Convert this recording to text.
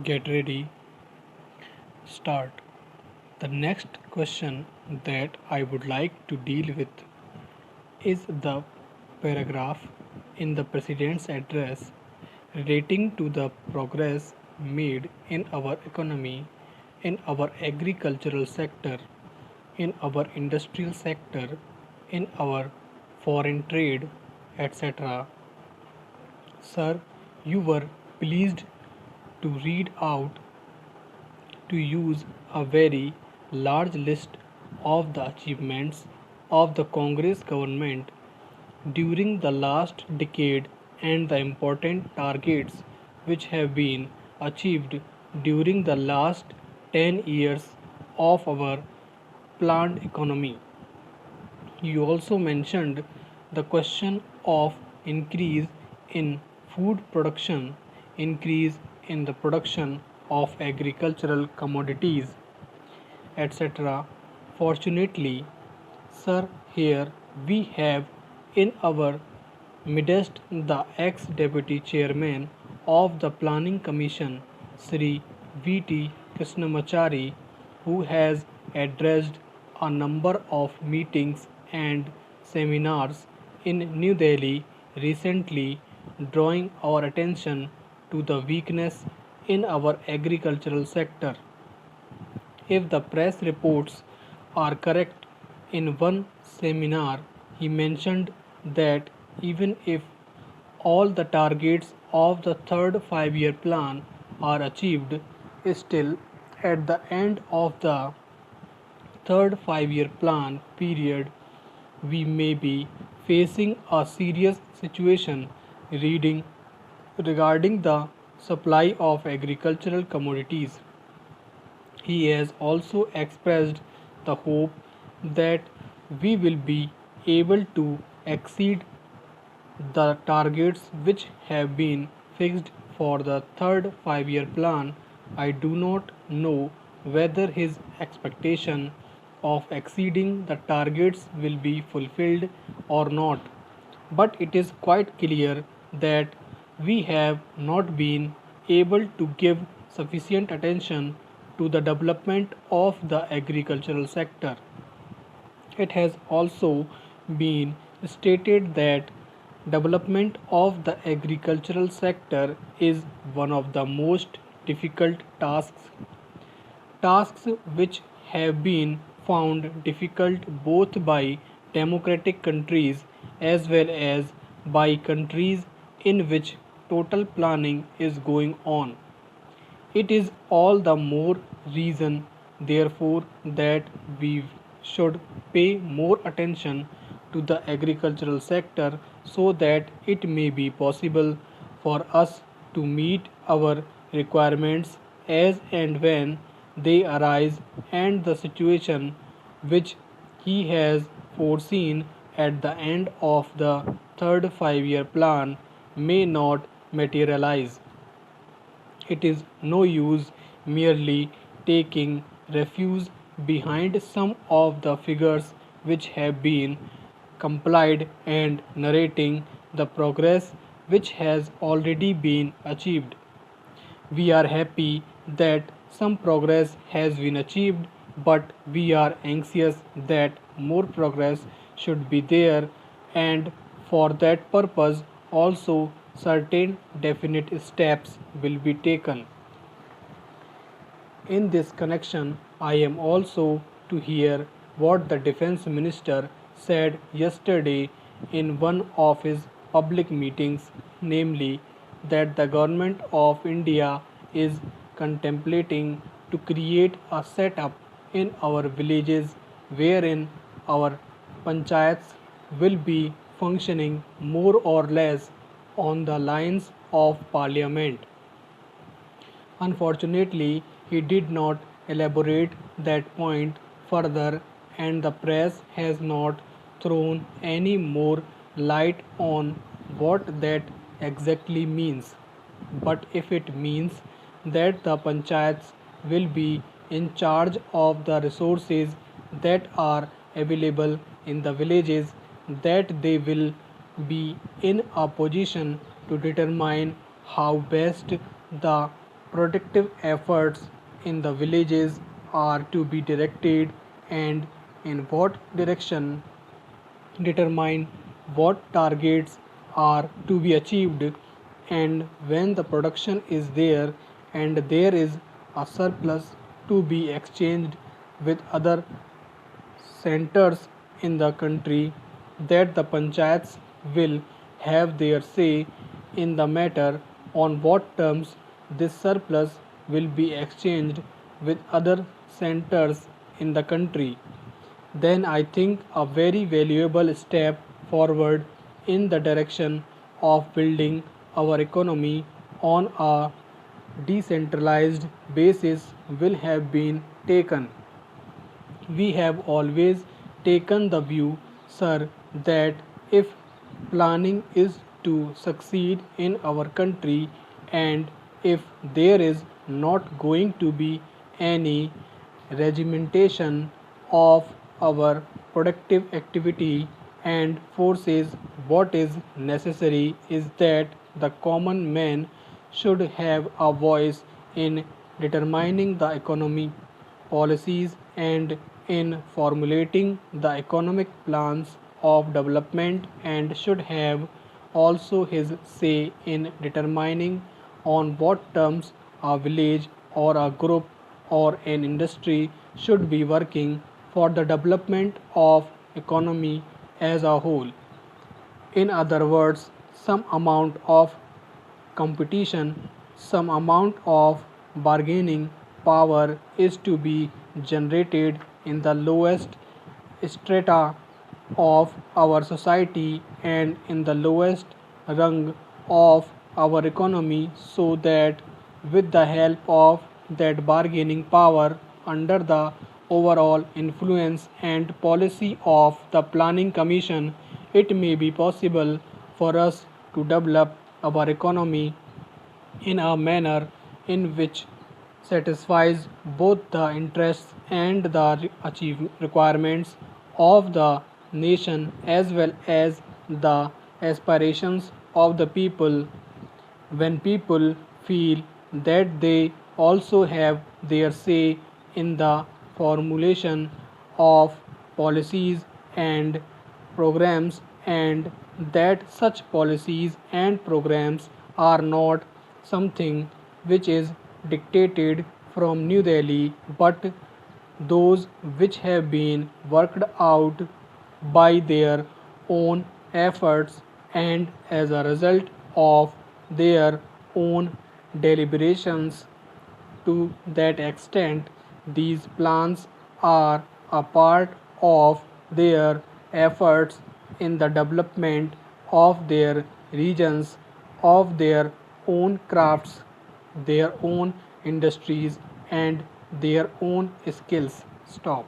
Get ready, start. The next question that I would like to deal with is the paragraph in the President's address relating to the progress made in our economy, in our agricultural sector, in our industrial sector, in our foreign trade, etc. Sir, you were pleased to read out to use a very large list of the achievements of the Congress government during the last decade and the important targets which have been achieved during the last 10 years of our planned economy. You also mentioned the question of increase in food production, increase in the production of agricultural commodities, etc. Fortunately, sir, here we have in our midst the ex-deputy chairman of the Planning Commission, Sri V.T. Krishnamachari, who has addressed a number of meetings and seminars in New Delhi recently, drawing our attention to the weakness in our agricultural sector. If the press reports are correct, in one seminar he mentioned that even if all the targets of the third 5 year plan are achieved, still at the end of the third 5 year plan period, we may be facing a serious situation reading regarding the supply of agricultural commodities. He has also expressed the hope that we will be able to exceed the targets which have been fixed for the third 5 year plan. I do not know whether his expectation of exceeding the targets will be fulfilled or not, but it is quite clear that we have not been able to give sufficient attention to the development of the agricultural sector. It has also been stated that development of the agricultural sector is one of the most difficult tasks which have been found difficult both by democratic countries as well as by countries in which total planning is going on. It is all the more reason, therefore, that we should pay more attention to the agricultural sector so that it may be possible for us to meet our requirements as and when they arise and the situation which he has foreseen at the end of the third 5 year plan may not materialize. It is no use merely taking refuge behind some of the figures which have been complied and narrating the progress which has already been achieved. We are happy that some progress has been achieved, but we are anxious that more progress should be there, and for that purpose, also certain definite steps will be taken. In this connection, I am also to hear what the Defense Minister said yesterday in one of his public meetings, namely that the Government of India is contemplating to create a setup in our villages wherein our panchayats will be functioning more or less on the lines of parliament. Unfortunately, he did not elaborate that point further, and the press has not thrown any more light on what that exactly means. But if it means that the panchayats will be in charge of the resources that are available in the villages, that they will be in a position to determine how best the protective efforts in the villages are to be directed and in what direction, determine what targets are to be achieved, and when the production is there and there is a surplus to be exchanged with other centers in the country, that the panchayats will have their say in the matter on what terms this surplus will be exchanged with other centers in the country. Then I think a very valuable step forward in the direction of building our economy on a decentralized basis will have been taken. We have always taken the view, sir, that if planning is to succeed in our country and if there is not going to be any regimentation of our productive activity and forces, what is necessary is that the common man should have a voice in determining the economy policies and in formulating the economic plans of development, and should have also his say in determining on what terms a village or a group or an industry should be working for the development of economy as a whole. In other words, some amount of competition, some amount of bargaining power is to be generated in the lowest strata of our society and in the lowest rung of our economy, so that with the help of that bargaining power under the overall influence and policy of the planning commission, it may be possible for us to develop our economy in a manner in which satisfies both the interests and the achieve requirements of the nation as well as the aspirations of the people. When people feel that they also have their say in the formulation of policies and programs, and that such policies and programs are not something which is dictated from New Delhi, but those which have been worked out by their own efforts and as a result of their own deliberations. To that extent, these plans are a part of their efforts in the development of their regions, of their own crafts, their own industries, and their own skills. Stop.